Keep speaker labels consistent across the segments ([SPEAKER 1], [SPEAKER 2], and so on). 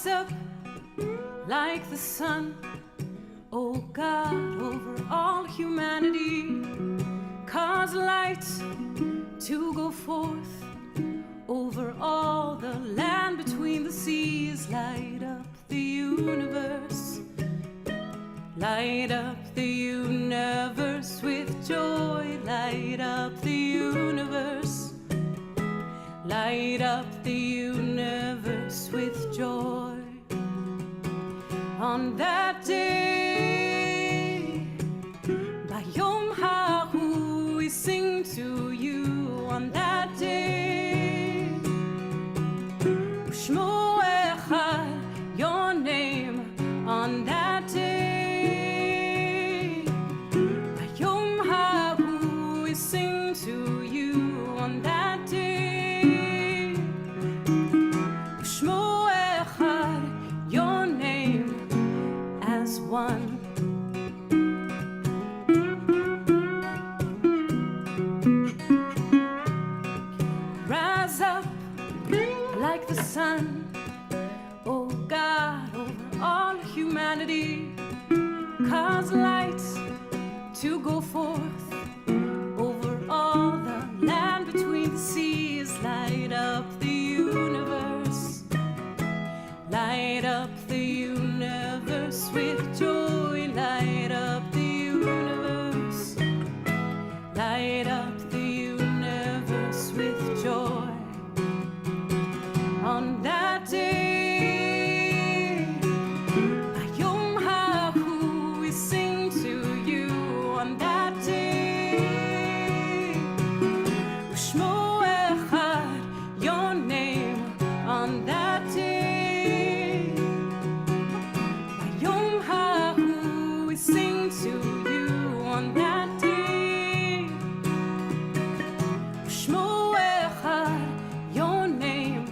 [SPEAKER 1] rise up like the sun, O God, over all humanity. Cause light to go forth over all the land between the seas. Light up the universe, light up the universe with joy. Light up the universe, light up the universe with joy. On that day, Bayom Hahu, we sing to you. On that day, Ushmo Echad, your name. On that day, Bayom Hahu, we sing to you. On that day, Ushmo Echad, your name as one. Rise up like the sun, O God, over all humanity. Cause light to go forth over all the land between the seas. Light up the universe, light up the universe with joy. Light up the universe, light up the universe with joy. On that day, Bayom Hahu, we sing to you. On that day, Ushmo Echad, your name. On that day, Bayom Hahu, we sing to you. On that day, Ushmo Echad, your name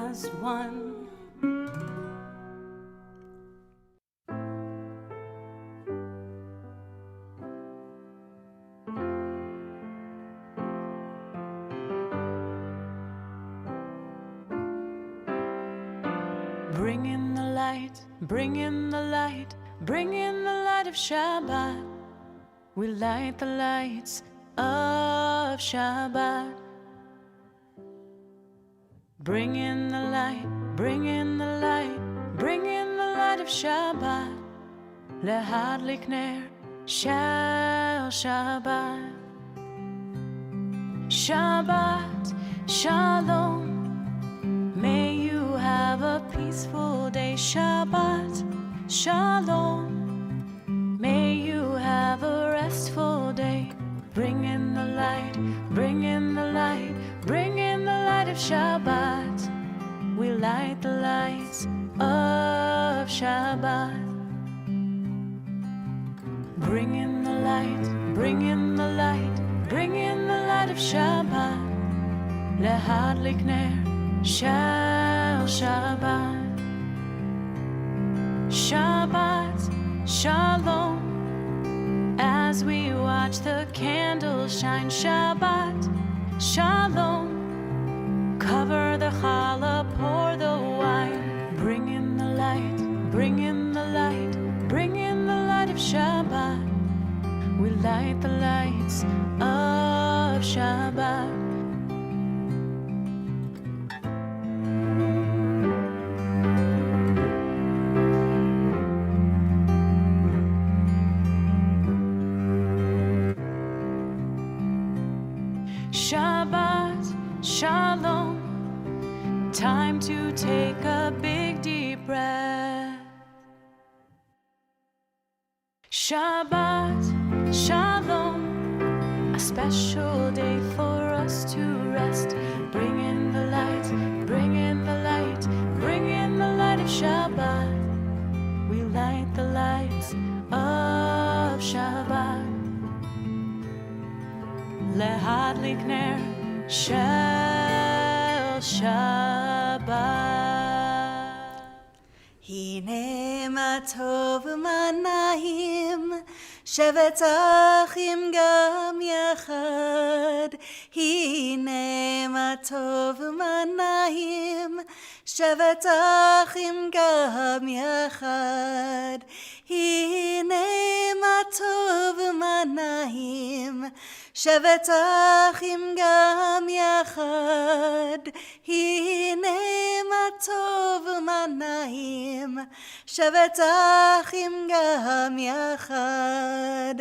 [SPEAKER 1] as one. Bring in the light, bring in the light, bring in the light of Shabbat. We light the lights of Shabbat. Bring in the light, bring in the light, bring in the light of Shabbat. Lehadlik ner shel Shabbat. Shabbat, Shalom. May you have a peaceful day. Shabbat, Shalom. May you have a restful day. Bring in the light, bring in the light, bring in the light of Shabbat. We light the lights of Shabbat. Bring in the light, bring in the light, bring in the light of Shabbat. Lehadlik ner shel Shabbat. Shabbat, Shalom. As we watch the candles shine. Shabbat, Shalom. Cover the challah, pour the wine. Bring in the light, bring in the light, bring in the light of Shabbat. We light the lights of Shabbat. Shabbat, Shalom. Time to take a big deep breath. Shabbat, Shalom. A special day for us to rest. Bring in the light, bring in the light, bring in the light of Shabbat. We light the lights of Shabbat. Lehadlik ner shel Shabbat.
[SPEAKER 2] Hine ma tov ma na'im, shevet achim gam yachad. Hine ma tov ma na'im, שבת אחים גם יחד, הנה מה טוב ומה נעים. שבת אחים גם יחד, הנה מה טוב ומה נעים. שבת אחים גם יחד,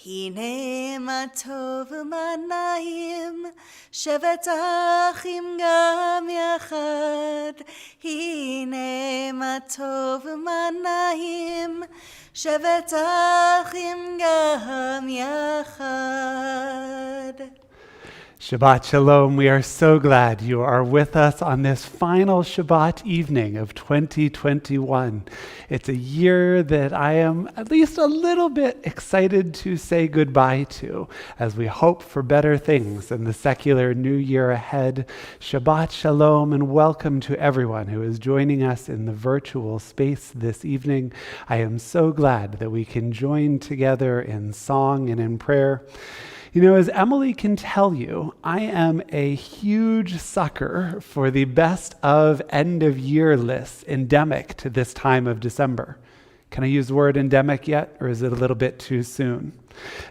[SPEAKER 2] הנה מה טוב ומה נעים. שבת אחים גם יחד, הנה מה טוב ומה נעים. שבת אחים גם יחד.
[SPEAKER 3] Shabbat Shalom. We are so glad you are with us on this final Shabbat evening of 2021. It's a year that I am at least a little bit excited to say goodbye to as we hope for better things in the secular new year ahead. Shabbat Shalom and welcome to everyone who is joining us in the virtual space this evening. I am so glad that we can join together in song and in prayer. You know, as Emily can tell you, I am a huge sucker for the best of end of year lists endemic to this time of December. Can I use the word endemic yet, or is it a little bit too soon?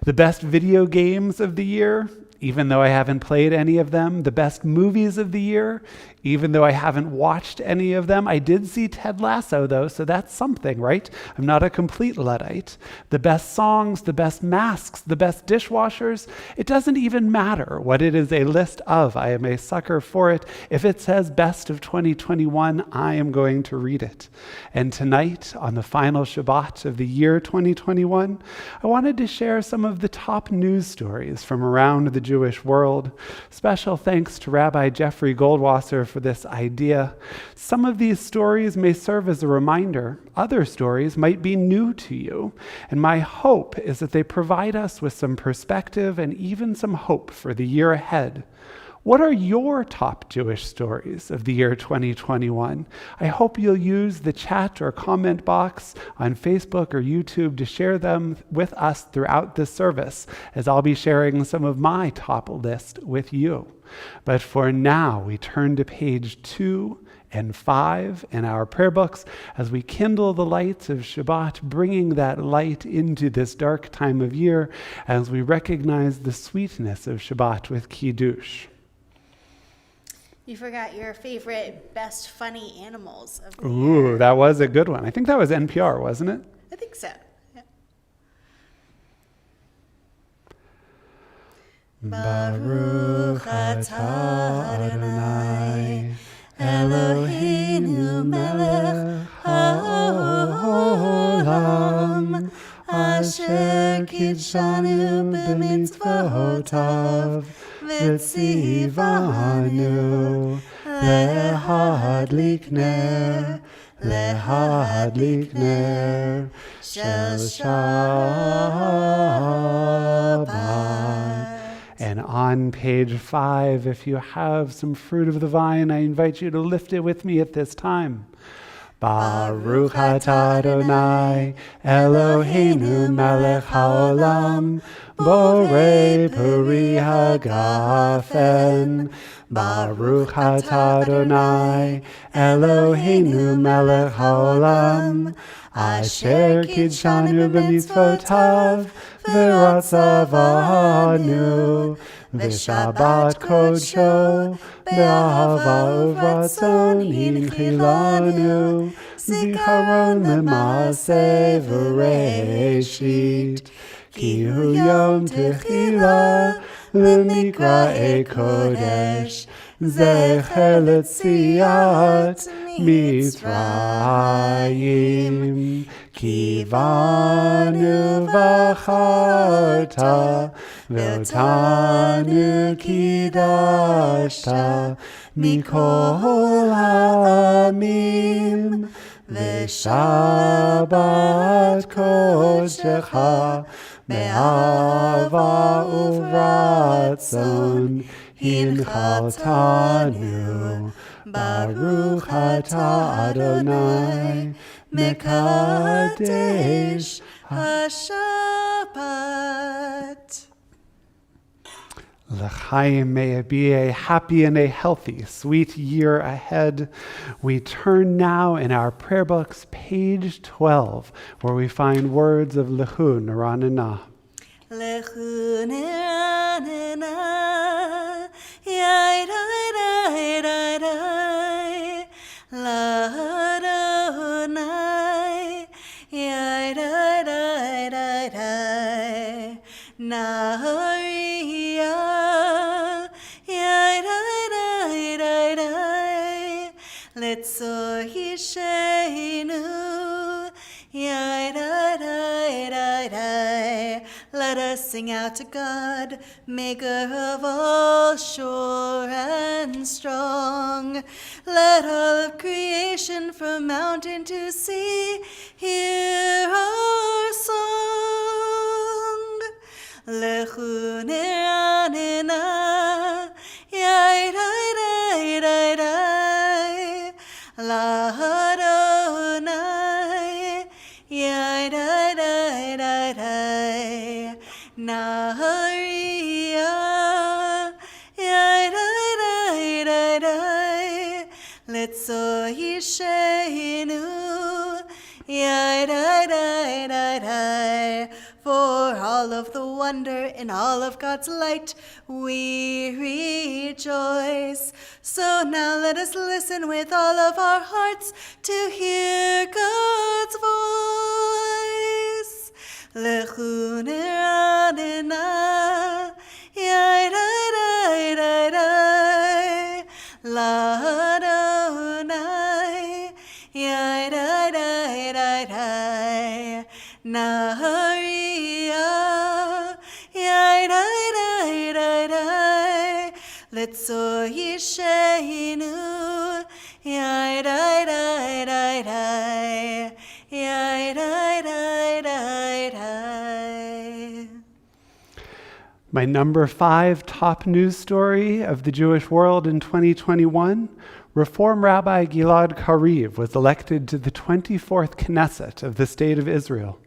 [SPEAKER 3] The best video games of the year, even though I haven't played any of them. The best movies of the year, even though I haven't watched any of them. I did see Ted Lasso, though, so that's something, right? I'm not a complete Luddite. The best songs, the best masks, the best dishwashers. It doesn't even matter what it is a list of. I am a sucker for it. If it says best of 2021, I am going to read it. And tonight, on the final Shabbat of the year 2021, I wanted to share some of the top news stories from around the Jewish world. Special thanks to Rabbi Jeffrey Goldwasser for this idea. Some of these stories may serve as a reminder. Other stories might be new to you. And my hope is that they provide us with some perspective and even some hope for the year ahead. What are your top Jewish stories of the year 2021? I hope you'll use the chat or comment box on Facebook or YouTube to share them with us throughout this service, as I'll be sharing some of my top list with you. But for now, we turn to page 2 and 5 in our prayer books as we kindle the lights of Shabbat, bringing that light into this dark time of year as we recognize the sweetness of Shabbat with Kiddush.
[SPEAKER 2] You forgot your favorite best funny animals of the
[SPEAKER 3] Ooh,
[SPEAKER 2] year.
[SPEAKER 3] that was a good one. I think that was NPR, wasn't it?
[SPEAKER 2] I think so. Yeah. Baruch atah Adonai Eloheinu melech haolam asher kidshanu b'mitzvotav v'tzivanu lehadlik ner shel Shabbat.
[SPEAKER 3] And on page 5, if you have some fruit of the vine, I invite you to lift it with me at this time. Baruch atah Adonai Eloheinu melech haolam borei puri hagafen. Baruch atah Adonai Eloheinu melech haolam asher kidshanu b'mitzvotav v'ratzavanu v'shabbat kodsho b'ahava uvratzon hinchilanu zikaron l'maaseh v'reishit ki hu yom techila l'mikra'ei kodesh zecher l'tziat Mitzrayim ki vanu v'charta ve'otanu kidashta mikol ha'amim v'shabbat kodshecha be'ava uvratzon hinchaltanu. Baruch atah Adonai mekadesh
[SPEAKER 2] HaShabbat.
[SPEAKER 3] L'chaim, may it be a happy and a healthy, sweet year ahead. We turn now in our prayer books, page 12, where we find words of Lechu Neranenah.
[SPEAKER 2] Lechu neranenah, yai dai dai dai dai, l'Adonai, yai dai dai dai dai, nahariah, yai dai dai dai dai, letzor yishenu, yai dai dai dai dai. Let us sing out to God, maker of all sure and strong. Let all of creation from mountain to sea hear our song. Lechu neranenah, yai dai dai dai dai, l'Adonai, yai dai dai dai dai, nahariah, yai dai dai dai dai, letzor yishenu, yai dai dai dai dai. For all of the wonder in all of God's light, we rejoice. So now let us listen with all of our hearts to hear God's voice. Lechu neranenah, yai dai dai dai dai, l'Adonai, yai dai dai dai dai, nahariah, yai dai dai dai dai, letzor yishenu, yai dai dai dai dai, yai dai dai dai dai.
[SPEAKER 3] My number 5 top news story of the Jewish world in 2021, Reform Rabbi Gilad Kariv was elected to the 24th Knesset of the State of Israel.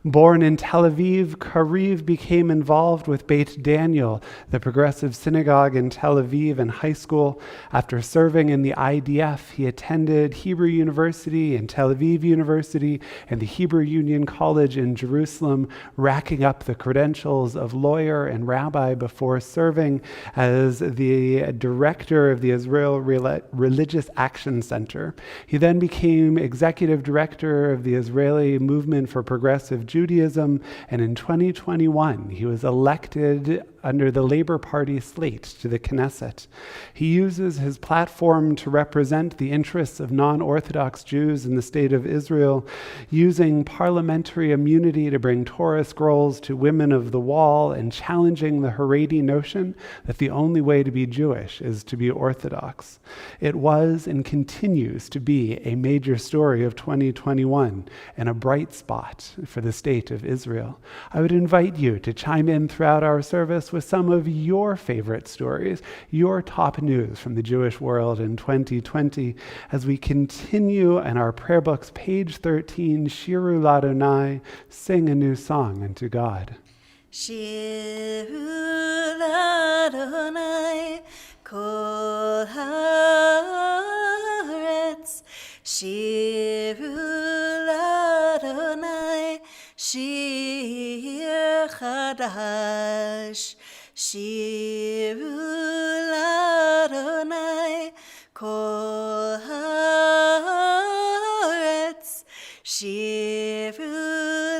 [SPEAKER 3] Born in Tel Aviv, Kariv became involved with Beit Daniel, the progressive synagogue in Tel Aviv, in high school. After serving in the IDF, he attended Hebrew University and Tel Aviv University and the Hebrew Union College in Jerusalem, racking up the credentials of lawyer and rabbi before serving as the director of the Israel Religious Action Center. He then became executive director of the Israeli Movement for Progressive Judaism, and in 2021, he was elected under the Labor Party slate to the Knesset. He uses his platform to represent the interests of non-Orthodox Jews in the State of Israel, using parliamentary immunity to bring Torah scrolls to women of the wall and challenging the Haredi notion that the only way to be Jewish is to be Orthodox. It was and continues to be a major story of 2021 and a bright spot for the State of Israel. I would invite you to chime in throughout our service with some of your favorite stories, your top news from the Jewish world in 2020, as we continue in our prayer books, page 13, Shiru Ladonai, sing a new song unto God.
[SPEAKER 2] Shiru l'Adonai kol haaretz, Shiru l'Adonai shir chadash, Shiru l'Adonai kol haaretz, Shiru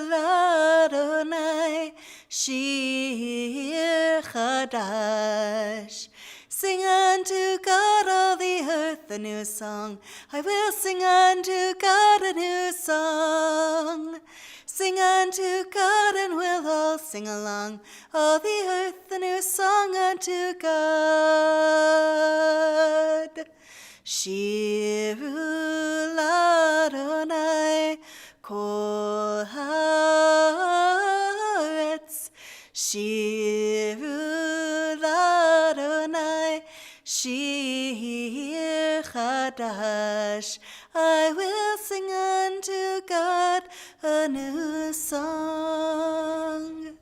[SPEAKER 2] l'Adonai shir chadash. Sing unto God, all the earth, a new song. I will sing unto God a new song. Sing unto God, and we'll all sing along. All the earth, a new song unto God. Shiru l'Adonai kol haaretz, Shiru l'Adonai shir chadash. I will sing unto God a new song.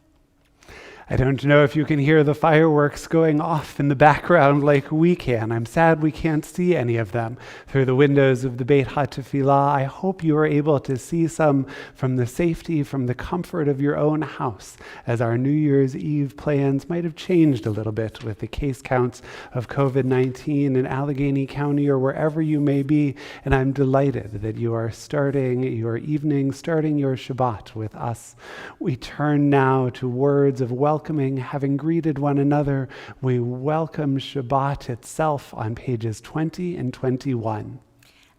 [SPEAKER 3] I don't know if you can hear the fireworks going off in the background like we can. I'm sad we can't see any of them through the windows of the Beit HaT'filah. I hope you are able to see some from the safety, from the comfort of your own house, as our New Year's Eve plans might have changed a little bit with the case counts of COVID-19 in Allegheny County or wherever you may be. And I'm delighted that you are starting your evening, starting your Shabbat with us. We turn now to words of welcoming. Having greeted one another, we welcome Shabbat itself on pages 20 and 21.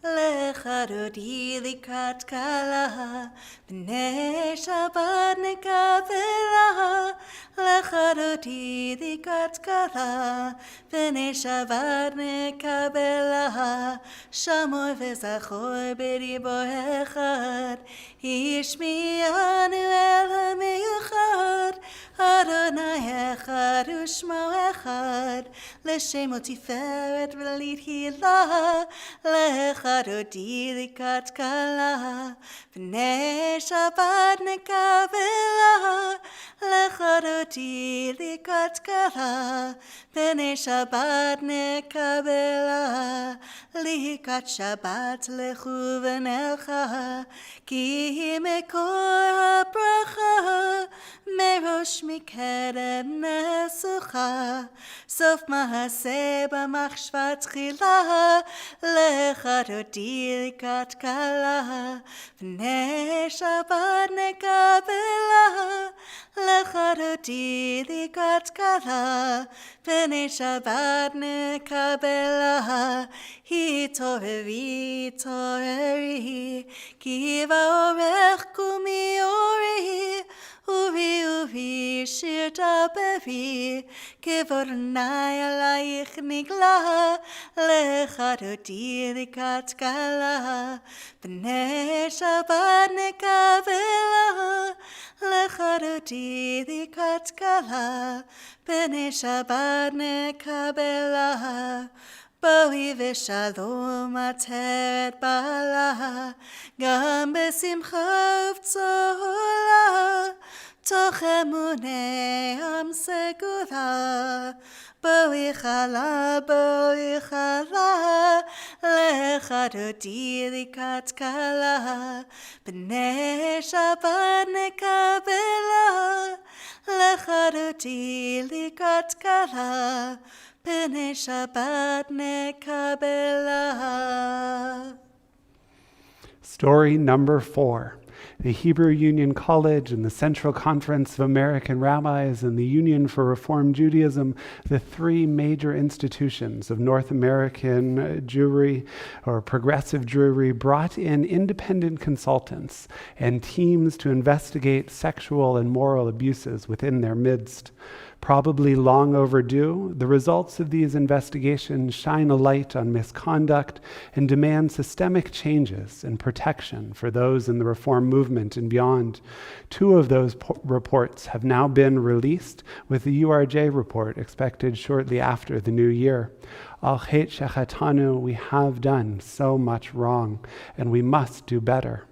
[SPEAKER 2] Lecha dodi likat kala, b'nei Shabbat nekavela. Lecha dodi likat kala, b'nei Shabbat nekavela. Shamor v'zachor b'ribo echad, Yishmi'anu el ha'miyuchad. Adonai echad u'shmo echad, l'shemo tiferet v'lit hilah. Lecha dodi likat kala, b'nei Shabbat nekavela. Lecha dodi likat kala, b'nei Shabbat nekavela. Likat Shabbat lechu v'nelcha, ki mekor habracha. Merosh mikedem nesucha, sof mahaseh b'machshvat tchila. Lecha dodi likat kala, b'nei Shabbat nekavela. Lecha dodi likat kala, b'nei Shabbat nekavela. Hitoreri, toreri, ki va'orech kumi ori. Uri, uri, shir daberi, kivod Adonai alayich nigla. Lecha dodi likat kala, b'nei Shabbat nekavela. Lecha dodi likat kala, b'nei Shabbat nekavela. Boi v'shalom ateret bala, gam b'simcha v'tzola. Toch emunei am segula. Boi chala, lecha dodi likat kala, b'nei Shabbat nekavela. Lecha dodi likat kala, b'nei Shabbat nekavela.
[SPEAKER 3] Story number 4. The Hebrew Union College and the Central Conference of American Rabbis and the Union for Reform Judaism, the three major institutions of North American Jewry or progressive Jewry, brought in independent consultants and teams to investigate sexual and moral abuses within their midst. Probably long overdue, the results of these investigations shine a light on misconduct and demand systemic changes and protection for those in the reform movement and beyond. 2 of those reports have now been released, with the URJ report expected shortly after the new year. Al chet shechatanu, we have done so much wrong, and we must do better.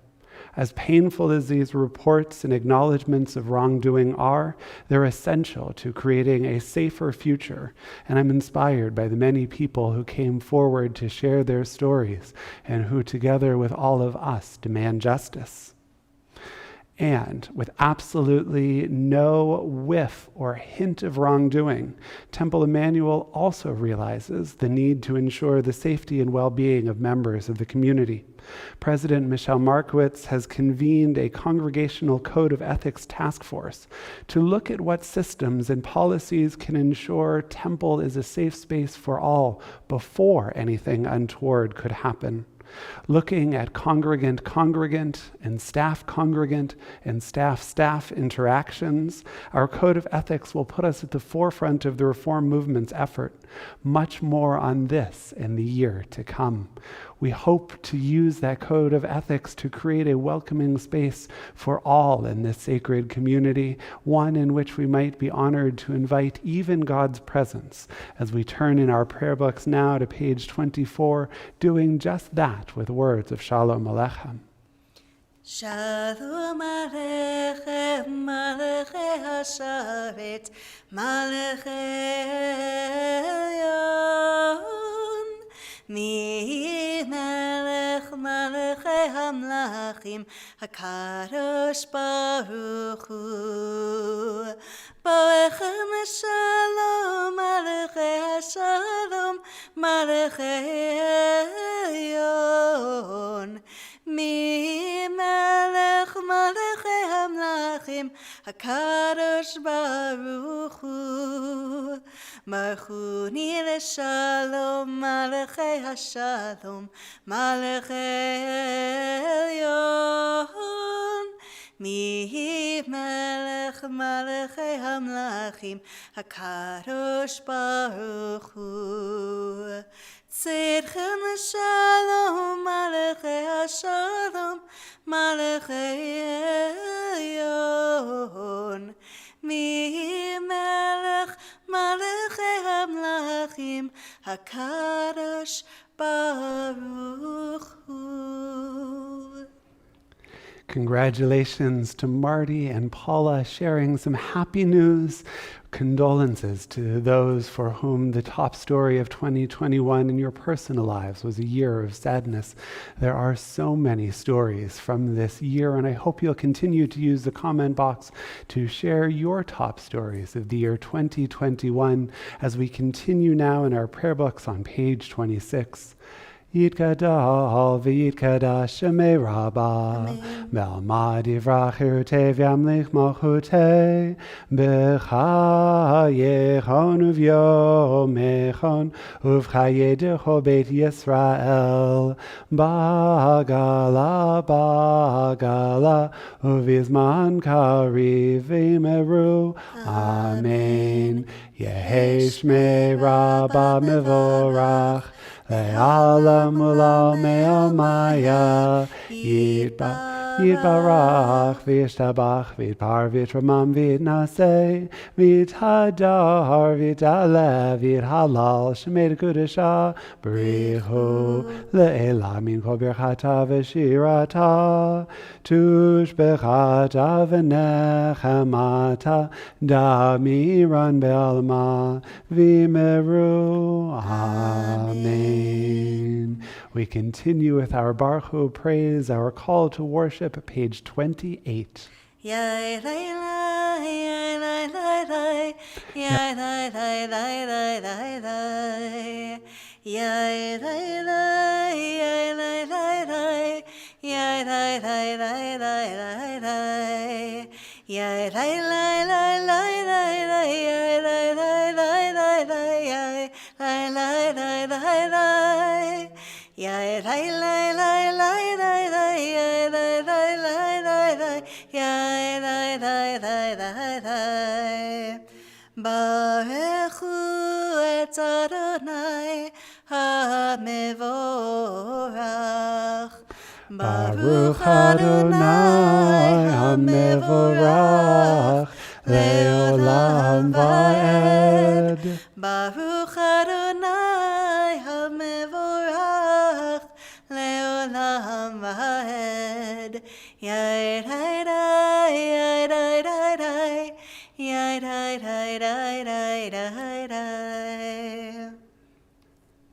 [SPEAKER 3] As painful as these reports and acknowledgments of wrongdoing are, they're essential to creating a safer future, and I'm inspired by the many people who came forward to share their stories and who, together with all of us, demand justice. And with absolutely no whiff or hint of wrongdoing, Temple Emmanuel also realizes the need to ensure the safety and well-being of members of the community. President Michelle Markowitz has convened a congregational code of ethics task force to look at what systems and policies can ensure Temple is a safe space for all before anything untoward could happen. Looking at congregant and staff and staff interactions, our code of ethics will put us at the forefront of the reform movement's effort. Much more on this in the year to come. We hope to use that code of ethics to create a welcoming space for all in this sacred community, one in which we might be honored to invite even God's presence, as we turn in our prayer books now to page 24, doing just that with words of Shalom Aleichem.
[SPEAKER 2] Shalom Aleichem, Malachei Hasharet, Malachei Elyon. Mi Melech Malachei Hamlachim, HaKadosh Baruch Hu. Boechem Shalom, Malachei Hashalom, Malachei Elyon. Mi Melech Malachei Hamlachim, HaKadosh Baruch Hu. Marchuni leShalom, Malachei Hashalom, Malachei Elyon. Mi Melech Malachei Hamlachim, HaKadosh Baruch Hu. Tzidchem Shalom, Malachei Hashalom, Malachei Elyon. Mi Melech Malachei Hamlachim, HaKadosh Baruch Hu.
[SPEAKER 3] Congratulations to Marty and Paula sharing some happy news. Condolences to those for whom the top story of 2021 in your personal lives was a year of sadness. There are so many stories from this year, and I hope you'll continue to use the comment box to share your top stories of the year 2021 as we continue now in our prayer books on page 26. Yitgadal v'yitgadash shemei Rabbah, Melmad yivrach irutei v'yamlich malchutei, b'chayechon uv'yomechon, uv'chayedecho Beit Yisrael, b'gala, uv'izman kariv v'yimeru, Amen. Yehei shmei Rabbah mevorach, Le'alam u'la'al me'amaya, Yitbarach v'yishtabach v'yitpar v'yitramam v'yitnaseh v'yithadar v'yit'aleh v'yithalal shemei l'kudesha b'richu le'ela min kol birchata v'shirata tushbechata v'nechemata damiran be'alma v'yimeru. Amen. We continue with our Baruch Hu praise, our call to worship, page 28.
[SPEAKER 2] Yai lai lai, yai lai lai lai, yai lai lai lai lai lai lai, yai lai lai, yai lai lai lai, yai lai lai lai lai lai lai, yai lai lai lai lai lai lai, yai lai lai lai lai lai, yai lai lai lai lai lai. Yai lai lai lai lai lai lai, yai lai lai lai lai lai, yai lai lai lai lai lai. Barechu et Adonai hamevorach.
[SPEAKER 3] Baruch Adonai hamevorach le'olam va'ed.
[SPEAKER 2] Baruch Adonai hamevorach le'olam va'ed. Yai dai dai, yai dai dai dai, yai dai dai dai dai dai dai.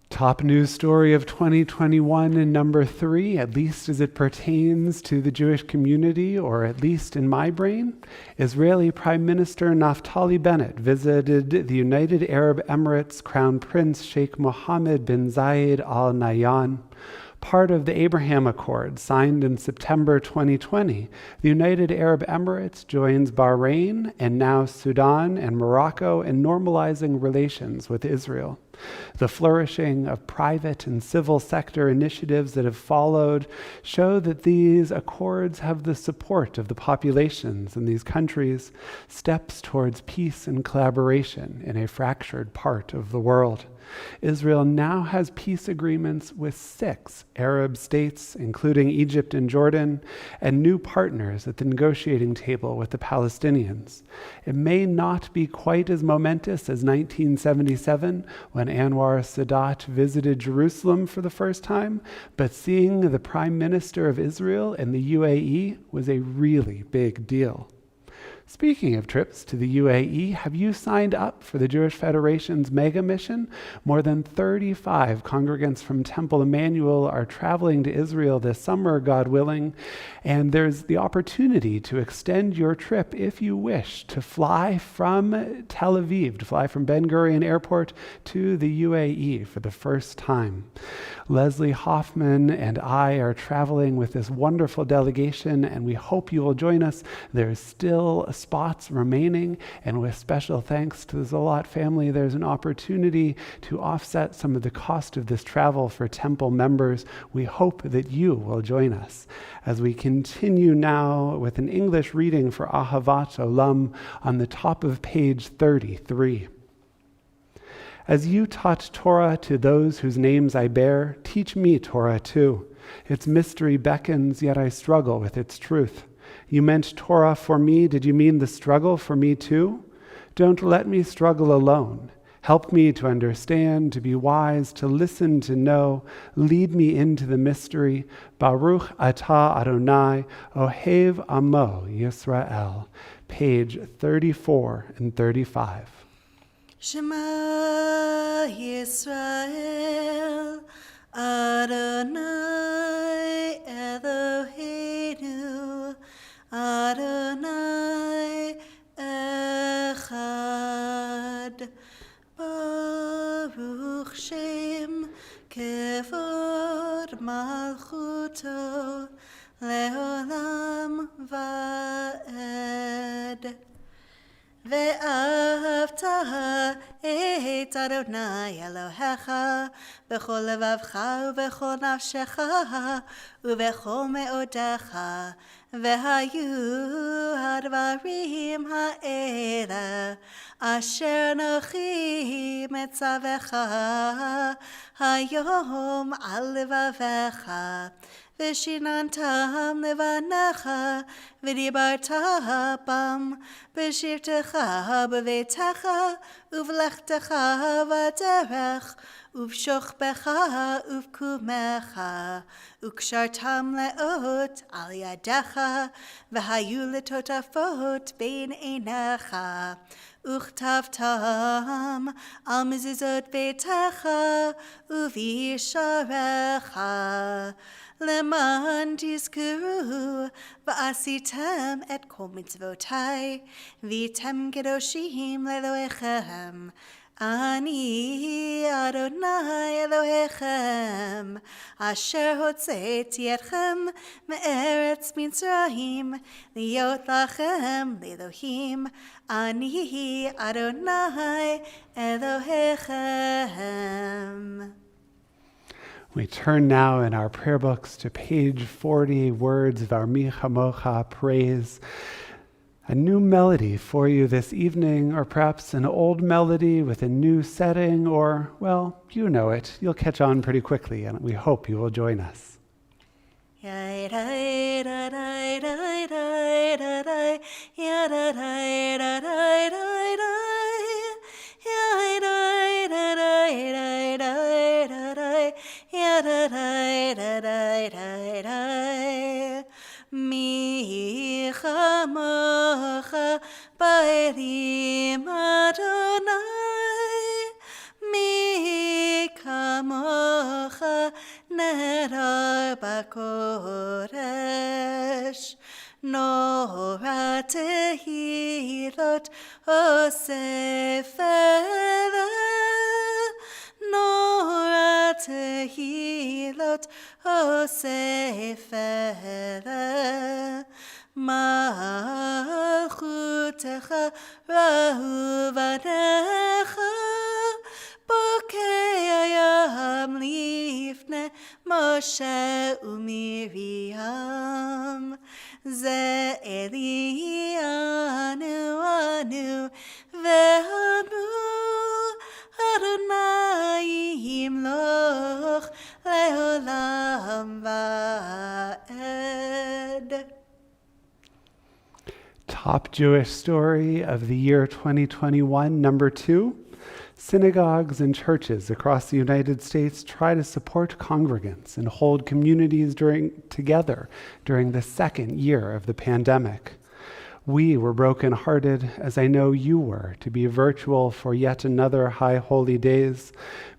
[SPEAKER 3] Top news story of 2021 and number 3, at least as it pertains to the Jewish community, or at least in my brain. Israeli Prime Minister Naftali Bennett visited the United Arab Emirates Crown Prince Sheikh Mohammed bin Zayed Al Nahyan. Part of the Abraham Accord signed in September 2020, the United Arab Emirates joins Bahrain and now Sudan and Morocco in normalizing relations with Israel. The flourishing of private and civil sector initiatives that have followed show that these accords have the support of the populations in these countries, steps towards peace and collaboration in a fractured part of the world. Israel now has peace agreements with 6 Arab states, including Egypt and Jordan, and new partners at the negotiating table with the Palestinians. It may not be quite as momentous as 1977, when Anwar Sadat visited Jerusalem for the first time, but seeing the Prime Minister of Israel in the UAE was a really big deal. Speaking of trips to the UAE, have you signed up for the Jewish Federation's mega mission? More than 35 congregants from Temple Emmanuel are traveling to Israel this summer, God willing, and there's the opportunity to extend your trip, if you wish, to fly from Tel Aviv, to fly from Ben Gurion Airport to the UAE for the first time. Leslie Hoffman and I are traveling with this wonderful delegation, and we hope you will join us. There's still spots remaining, and with special thanks to the Zolot family, there's an opportunity to offset some of the cost of this travel for Temple members. We hope that you will join us. As we continue now with an English reading for Ahavat Olam on the top of page 33. As you taught Torah to those whose names I bear, teach me Torah too. Its mystery beckons, yet I struggle with its truth. You meant Torah for me, did you mean the struggle for me too? Don't let me struggle alone. Help me to understand, to be wise, to listen, to know. Lead me into the mystery. Baruch atah Adonai, Ohev Amo Yisrael. Page 34 and 35.
[SPEAKER 2] Shema Yisrael, Adonai Eloheinu, Adonai Echad. Baruch Shem Kevod Malchuto Leolam Va'ed. ואהבת את אדוני אלוהיך בכל לבבך ובכל נפשך ובכל מאודך, והיו הדברים האלה אשר אנוכי מצווך היום על לבביך, ושיננתם לבניך, ודיברת בם בשבתך בביתך, ובלכתך בדרך, ובשוכבך ובקומך, וקשרתם לאות על ידך, והיו לטוטפות בין עיניך, וכתבתם על מזוזות ביתך ובישעריך, למען תזכרו ועשיתם את כל מצוותי, והייתם קדושים לאלוהיכם. אני אדוני אלוהיכם, אשר הוצאתי אתכם מארץ מצרים, להיות לכם לאלוהים. אני אדוני אלוהיכם.
[SPEAKER 3] We turn now in our prayer books to page 40, words of our Mi Chamocha praise. A new melody for you this evening, or perhaps an old melody with a new setting, or, well, you know it. You'll catch on pretty quickly, and we hope you will join us.
[SPEAKER 2] Mi chamocha ba'elim Adonai, mi kamocha nedar b'kodesh, Nora tehilot osefele, Nora tehilot osefele, Malchutecha rahuvanecha, Bokei hayam lifne Moshe uMiriam, Ze Elianu anu ve'amru, Adonai yimloch leolam
[SPEAKER 3] Top Jewish story of the year 2021, number 2. Synagogues and churches across the United States try to support congregants and hold communities together during the second year of the pandemic. We were brokenhearted, as I know you were, to be virtual for yet another High Holy Days.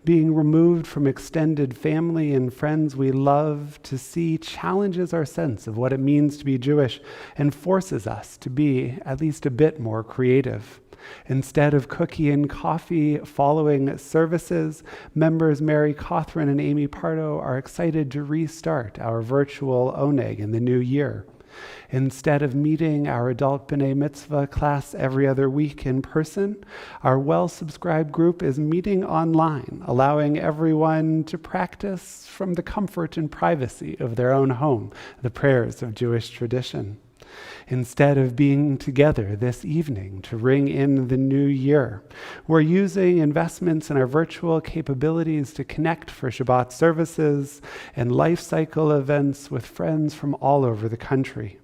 [SPEAKER 3] Being removed from extended family and friends we love to see challenges our sense of what it means to be Jewish and forces us to be at least a bit more creative. Instead of cookie and coffee following services, members Mary Cothran and Amy Pardo are excited to restart our virtual Oneg in the new year. Instead of meeting our adult B'nai Mitzvah class every other week in person, our well-subscribed group is meeting online, allowing everyone to practice from the comfort and privacy of their own home the prayers of Jewish tradition. Instead of being together this evening to ring in the new year, we're using investments in our virtual capabilities to connect for Shabbat services and life cycle events with friends from all over the country.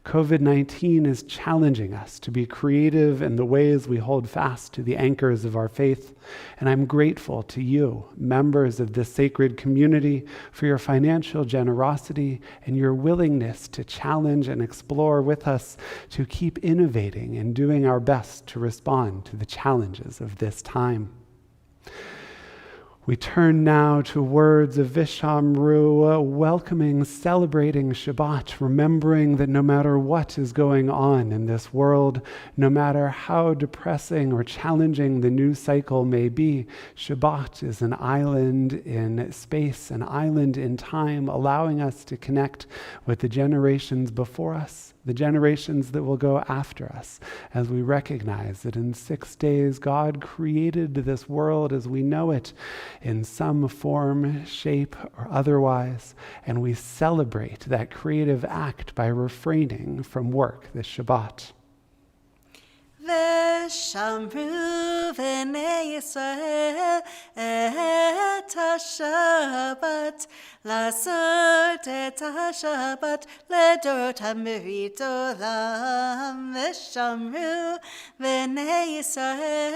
[SPEAKER 3] COVID-19 is challenging us to be creative in the ways we hold fast to the anchors of our faith, and I'm grateful to you, members of this sacred community, for your financial generosity and your willingness to challenge and explore with us to keep innovating and doing our best to respond to the challenges of this time. We turn now to words of Vishamru, welcoming, celebrating Shabbat, remembering that no matter what is going on in this world, no matter how depressing or challenging the news cycle may be, Shabbat is an island in space, an island in time, allowing us to connect with the generations before us, the generations that will go after us, as we recognize that in 6 days God created this world as we know it in some form, shape, or otherwise, and we celebrate that creative act by refraining from work this Shabbat.
[SPEAKER 2] ושמרו בני ישראל את השבת, לעשות את השבת לדורות המרית עולם. ושמרו בני ישראל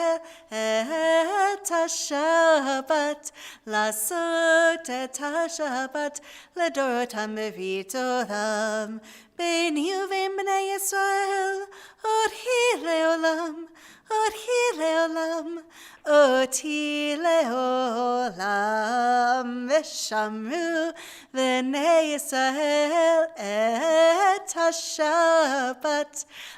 [SPEAKER 2] את השבת, לעשות את השבת לדורות המרית עולם. ביני ובין בני ישראל אותי לעולם, אותי לעולם, אותי לעולם. ושמרו בני ישראל את השבת,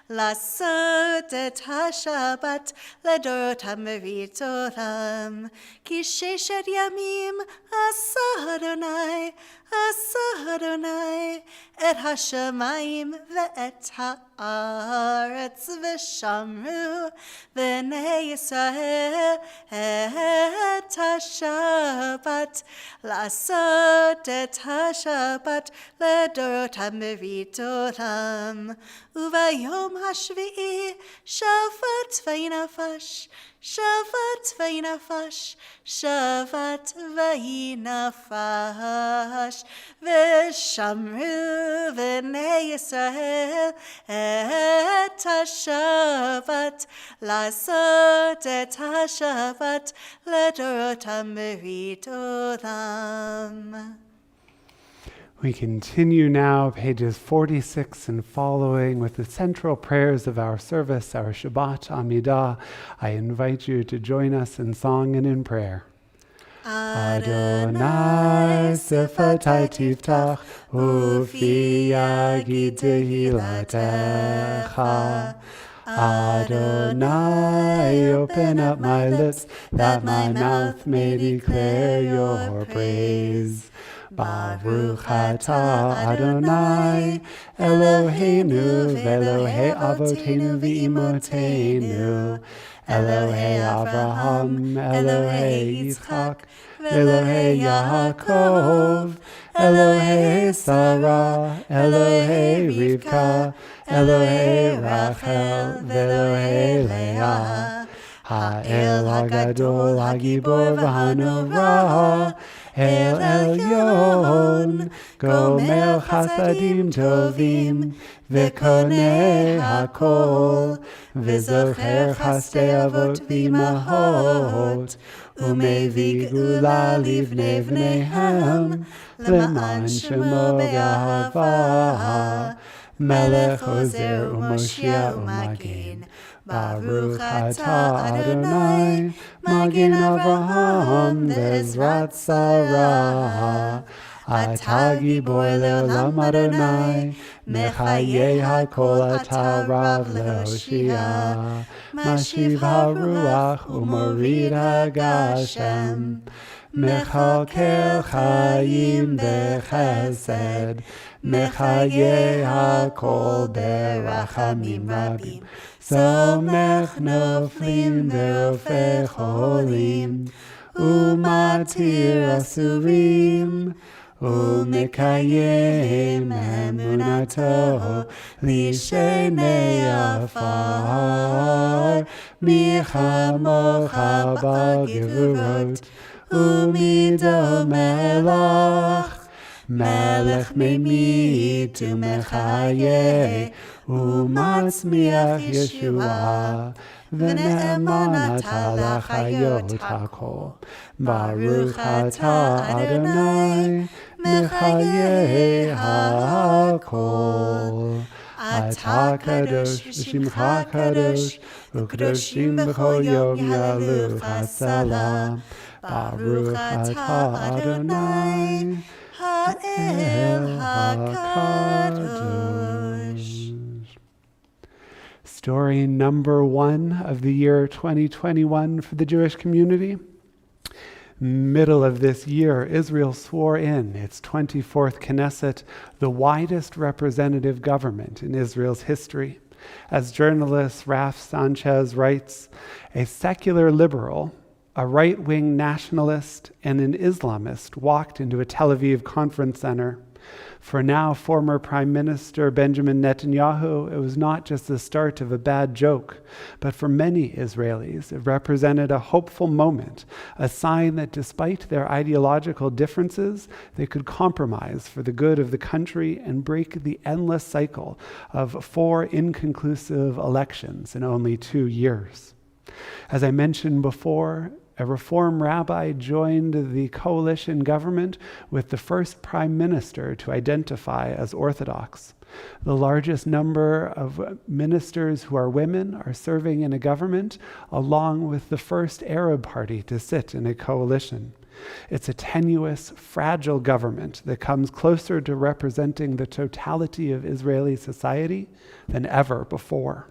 [SPEAKER 2] לעשות את השבת לדורות המרית עולם. כי 6 ימים עשה אדוני, עשה אדוני את השמיים ואת הארץ. ושמרו בני ישראל את השבת, לעשות את השבת לדורות המרית עולם. וביום השביעי שבת וינפש, שבת וינפש, שבת וינפש. ושמרו בני ישראל את השבת, לעשות את השבת לדורות המרית עולם.
[SPEAKER 3] We continue now, pages 46 and following, with the central prayers of our service, our Shabbat Amidah. I invite you to join us in song and in prayer. Adonai sefatai tiftach ufi yagid tehilatecha. Adonai, open up my lips that my mouth may declare your praise. Baruch atah Adonai Eloheinu v'Elohei Avoteinu v'Imotenu, Elohei Avraham, Elohei Yitzchak, Elohei Yaakov, Elohei Sarah, Elohei Rivka, Elohei Rachel, v'Elohei Leah. האל הגדול, הגיבור והנורא, אל עליון, גומר חסדים טובים, וקונה הכל, וזוכר חסדי אבות ואימהות, ומביא גאולה לבני בניהם, למען שמו באהבה. מלך עוזר ומושיע ומגן, ברוך אתה אדוני, מגן אברהם ועזרת שרה. אתה גיבור לעולם אדוני, מחיי הכל אתה רב להושיע. משיב הרוח ומוריד הגשם, מחכה חיים בחסד, מחיי הכל ברחמים רבים. סומך נופלים ורופא חולים, ומתיר אסורים, ומקיים אמונתו לשני עפר. מי כמוך בגבורות, ומי דומה לך? מלך ממית ומחיה, ומצמיח ישועה, ונאמן אתה לחיות הכל. ברוך אתה אדוני, מחיי הכל. אתה קדוש ושמך קדוש, וקדושים בכל יום יעלוך הסלם. ברוך אתה אדוני, האל הקדוש. Story number 1 of the year 2021 for the Jewish community. Middle of this year, Israel swore in its 24th Knesset, the widest representative government in Israel's history. As journalist Raf Sanchez writes, a secular liberal, a right-wing nationalist, and an Islamist walked into a Tel Aviv conference center. For now former Prime Minister Benjamin Netanyahu, it was not just the start of a bad joke, but for many Israelis, it represented a hopeful moment, a sign that despite their ideological differences, they could compromise for the good of the country and break the endless cycle of 4 inconclusive elections in only 2 years. As I mentioned before, a Reform rabbi joined the coalition government with the first prime minister to identify as Orthodox. The largest number of ministers who are women are serving in a government, along with the first Arab party to sit in a coalition. It's a tenuous, fragile government that comes closer to representing the totality of Israeli society than ever before.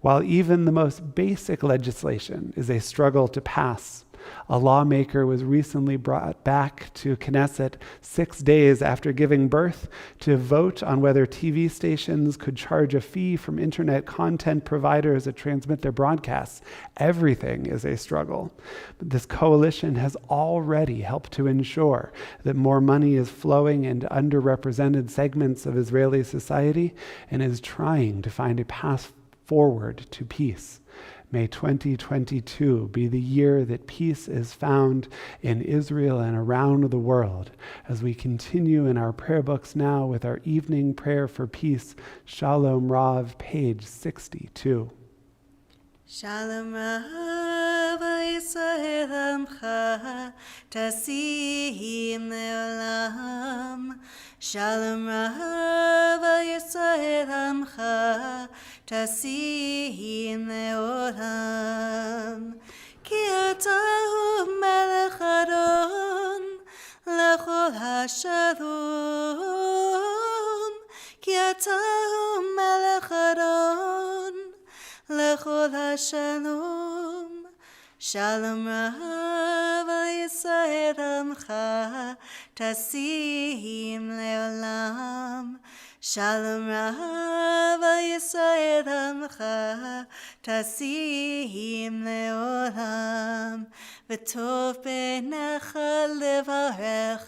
[SPEAKER 3] While even the most basic legislation is a struggle to pass, a lawmaker was recently brought back to Knesset 6 days after giving birth to vote on whether TV stations could charge a fee from internet content providers that transmit their broadcasts. Everything is a struggle. But this coalition has already helped to ensure that more money is flowing into underrepresented segments of Israeli society and is trying to find a path forward to peace. May 2022 be the year that peace is found in Israel and around the world. As we continue in our prayer books now with our evening prayer for peace, Shalom Rav, page 62.
[SPEAKER 2] Shalom Rav Yisrael Amcha Tasim Leolam. Shalom Rav Yisrael Amcha Tasim Leolam. Ki ata hu melech adon lechol hashalom. Ki ata hu melech adon lechol hashalom. Shalom Rav Yisrael Amcha Tasim Leolam. Shalom Rav Yisrael Amcha Tasim Leolam. V'tov b'necha levarech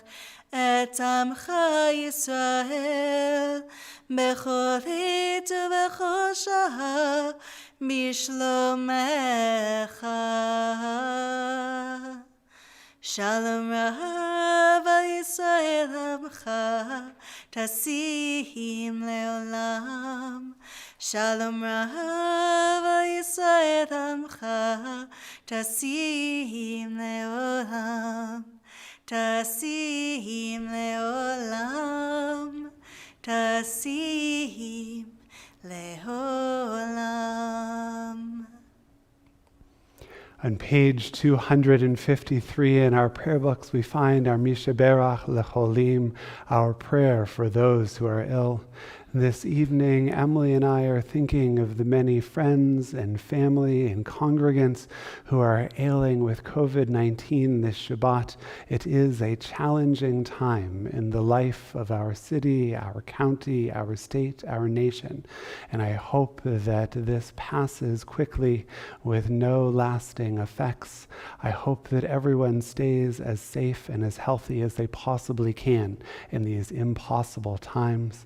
[SPEAKER 2] et Amcha Yisrael b'chol עת ובכל שעה Bishlomecha. Shalom Rav al Yisrael Amcha, Tasim Leolam. Shalom Rav al Yisrael Amcha, Tasim Leolam. Tasim Leolam. Tasim Leolam.
[SPEAKER 3] On page 253 in our prayer books, we find our Mishaberach Lecholim, our prayer for those who are ill. This evening, Emily and I are thinking of the many friends and family and congregants who are ailing with COVID-19 this Shabbat. It is a challenging time in the life of our city, our county, our state, our nation. And I hope that this passes quickly with no lasting effects. I hope that everyone stays as safe and as healthy as they possibly can in these impossible times.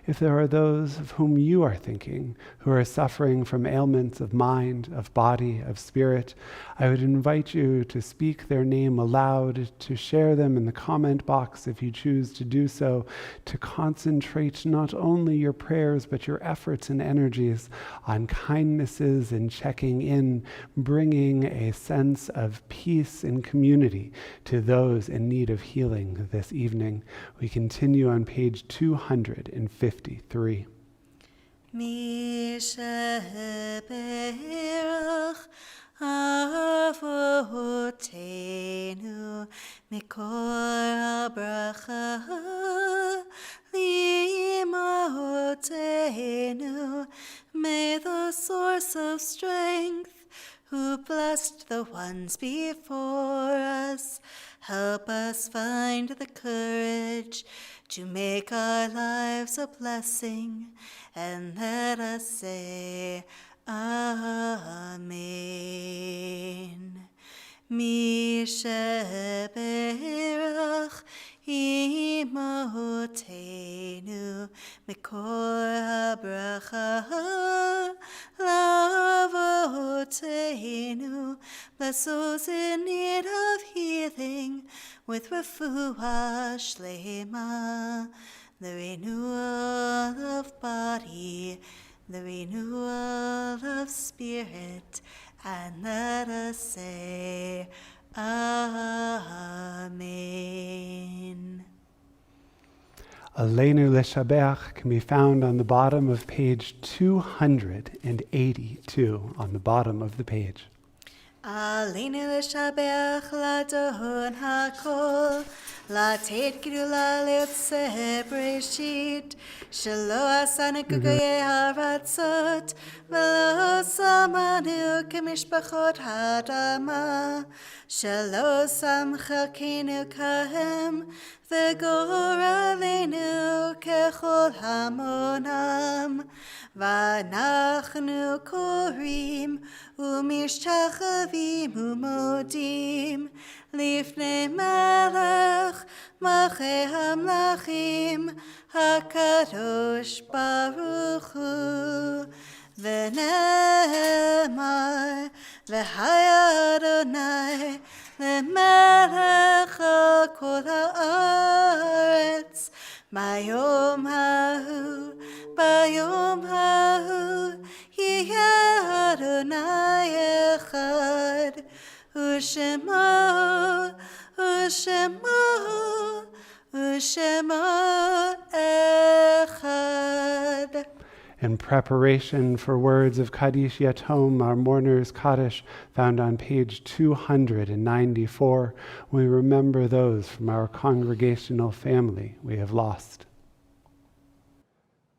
[SPEAKER 3] If there are those of whom you are thinking who are suffering from ailments of mind, of body, of spirit, I would invite you to speak their name aloud, to share them in the comment box if you choose to do so, to concentrate not only your prayers but your efforts and energies on kindnesses and checking in, bringing a sense of peace and community to those in need of healing this evening. We continue on page 253.
[SPEAKER 2] Mishaberach Avotenu Mikor Bracha Limaotenu. May the source of strength, who blessed the ones before us, help us find the courage to make our lives a blessing, and let us say Amen. Mishaberach Imotenu Mikor HaBracha Lavotenu. Bless those in need of healing with refuah shlema, the renewal of body, the renewal of spirit, and let us say Amen.
[SPEAKER 3] Aleinu Leshabeach can be found on the bottom of page 282, on the bottom of the page.
[SPEAKER 2] Aleinu Leshabeach Ladon HaKol, Latet Gdula Leotzeh Breshit, Shelo Asanu Kugoye Haratzot, Velo Samanu Kemishpachot Hadama, Shelo Sam Chalkenu Kahem, V'goralenu Kechol Hamonam, V'anachnu Korim, Umishchachavim Umodim, Lifnei Melech, Malchei Hamlachim, HaKadosh Baruch Hu. V'ne'emar, V'haya Adonai, Lemelech al kol haaretz, Bayom hahu, Yeh Adonai echad, U'shemo echad.
[SPEAKER 3] In preparation for words of Kaddish Yatom, our mourner's Kaddish, found on page 294, we remember those from our congregational family we have lost.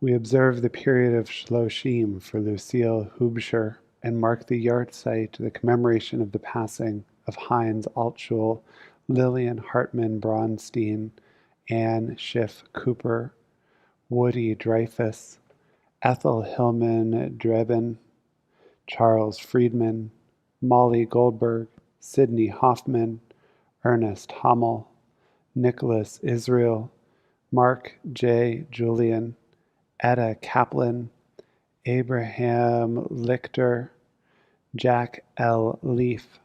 [SPEAKER 3] We observe the period of Shloshim for Lucille Hubscher and mark the yahrzeit, the commemoration of the passing of Heinz Altschul, Lillian Hartman Braunstein, Anne Schiff Cooper, Woody Dreyfus, Ethel Hillman Drebin, Charles Friedman, Molly Goldberg, Sidney Hoffman, Ernest Hummel, Nicholas Israel, Mark J. Julian, Etta Kaplan, Abraham Lichter, Jack L. Leaf,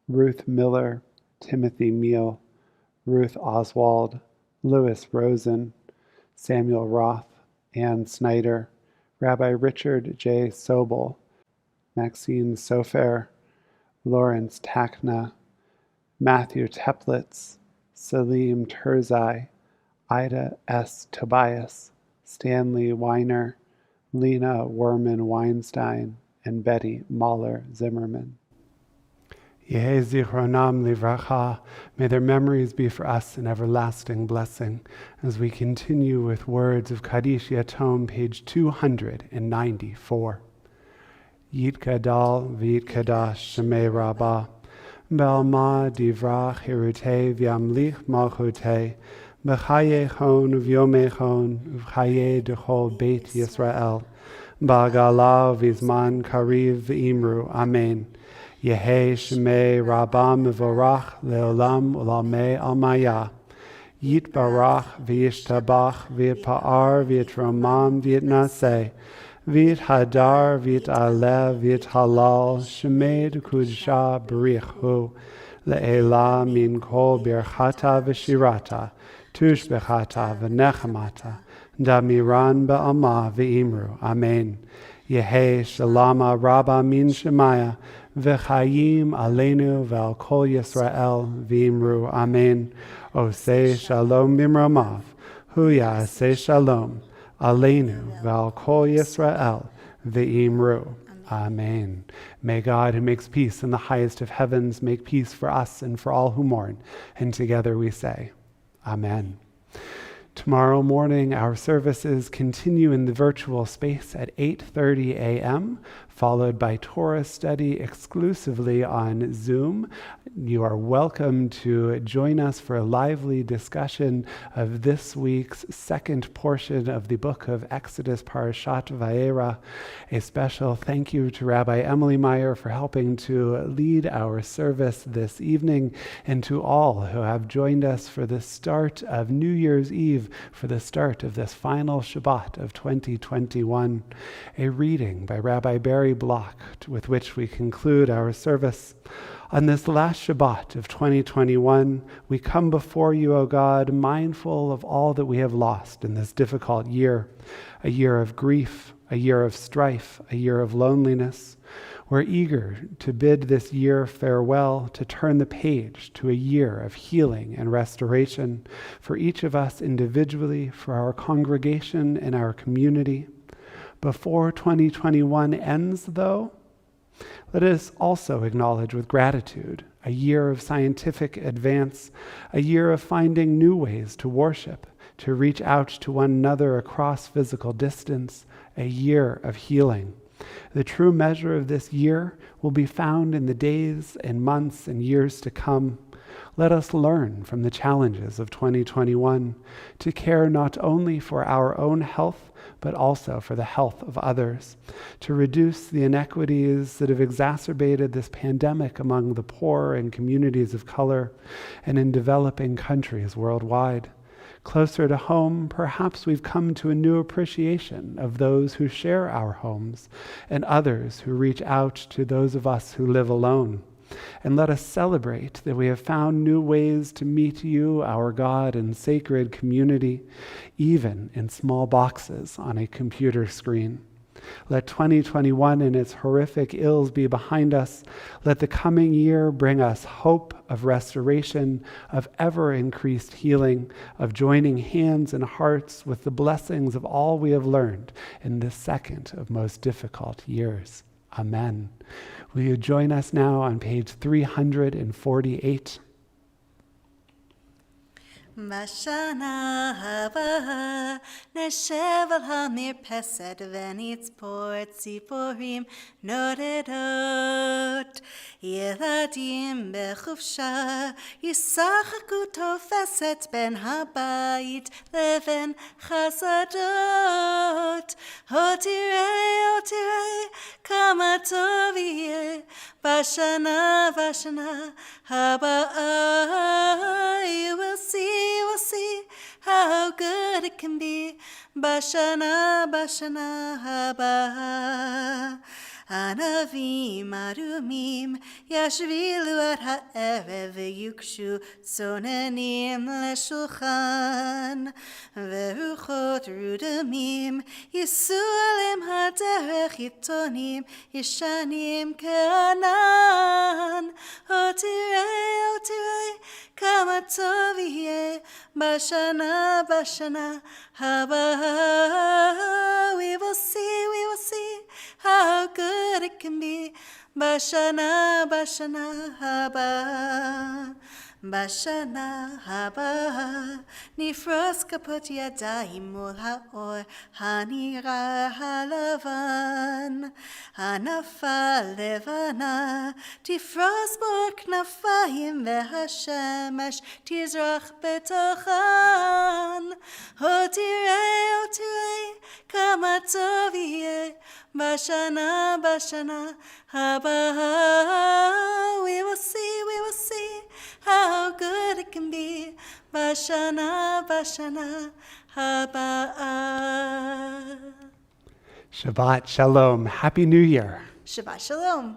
[SPEAKER 3] Ruth Miller, Timothy Meal, Ruth Oswald, Louis Rosen, Samuel Roth, Ann Snyder, Rabbi Richard J. Sobel, Maxine Sofer, Lawrence Takna, Matthew Teplitz, Salim Turzai, Ida S. Tobias, Stanley Weiner, Lena Werman Weinstein, and Betty Mahler Zimmerman. Yehi zichronam livracha. May their memories be for us an everlasting blessing as we continue with words of Kaddish Yatom, page 294. Yitkadal v'yitkadash shemei rabbah, Belma divrach hirute v'yamlich malchute, b'chayechon v'yomechon v'chaye dechol Beit Yisrael, ba'gala v'zman kariv v'imru. Amen. Yehi shemei rabbah mevorach leolam ulamei almaya. Yitbarach v'yishtabach v'yipa'ar v'yitromam v'yitnaseh. Vit hadar, vit alev, vit halal, shemed kudsha berichu, le'ela min kol birchata v'shirata, tushbechata v'nechamata, damiran ba'ama v'imru. Amen. Yehi shalama rabba min shemaya, v'chayim aleinu v'al kol Yisrael v'imru. Amen. Oseh shalom bimramav, hu ya'aseh shalom. Aleinu v'al kol Yisrael v'imru. Amen. May God, who makes peace in the highest of heavens, make peace for us and for all who mourn. And together we say, Amen. Tomorrow morning, our services continue in the virtual space at 8:30 a.m., followed by Torah study exclusively on Zoom. You are welcome to join us for a lively discussion of this week's second portion of the book of Exodus, Parashat Vayera. A special thank you to Rabbi Emily Meyer for helping to lead our service this evening, and to all who have joined us for the start of New Year's Eve, for the start of this final Shabbat of 2021. A reading by Rabbi Barry Block, with which we conclude our service. On this last Shabbat of 2021, we come before you, O God, mindful of all that we have lost in this difficult year, a year of grief, a year of strife, a year of loneliness. We're eager to bid this year farewell, to turn the page to a year of healing and restoration for each of us individually, for our congregation and our community. Before 2021 ends, though, let us also acknowledge with gratitude a year of scientific advance, a year of finding new ways to worship, to reach out to one another across physical distance, a year of healing. The true measure of this year will be found in the days and months and years to come. Let us learn from the challenges of 2021 to care not only for our own health, but also for the health of others, to reduce the inequities that have exacerbated this pandemic among the poor and communities of color and in developing countries worldwide. Closer to home, perhaps we've come to a new appreciation of those who share our homes and others who reach out to those of us who live alone. And let us celebrate that we have found new ways to meet you, our God and sacred community, even in small boxes on a computer screen. Let 2021 and its horrific ills be behind us. Let the coming year bring us hope of restoration, of ever-increased healing, of joining hands and hearts with the blessings of all we have learned in this second of most difficult years. Amen. Will you join us now on page 348?
[SPEAKER 2] בשנה הבאה נשב על המרפסת ונצפור ציפורים נודדות. ילדים בחופשה ישחקו תופסת בין הבית לבין חסדות. תראה כמה טוב יהיה בשנה הבאה. You will see how good it can be בשנה הבאה. ענבים אדומים ישבילו עד הערב ויוקשו צוננים לשולחן, ורוחות רודמים ייסעו עליהם הדרך, עיתונים ישנים כענן. או תראה כמה טוב יהיה בשנה הבאה. We will see how good it can be בשנה הבאה. בשנה הבאה נפרוס כפות ידיים מול האור הנראה הלבן. ענפה לבנה תפרוס בור כנפיים, והשמש תזרח בתוכן. או תראה כמה טוב יהיה בשנה הבאה. We will see how good it can be בשנה הבאה.
[SPEAKER 3] Shabbat Shalom. Happy New Year.
[SPEAKER 2] Shabbat Shalom.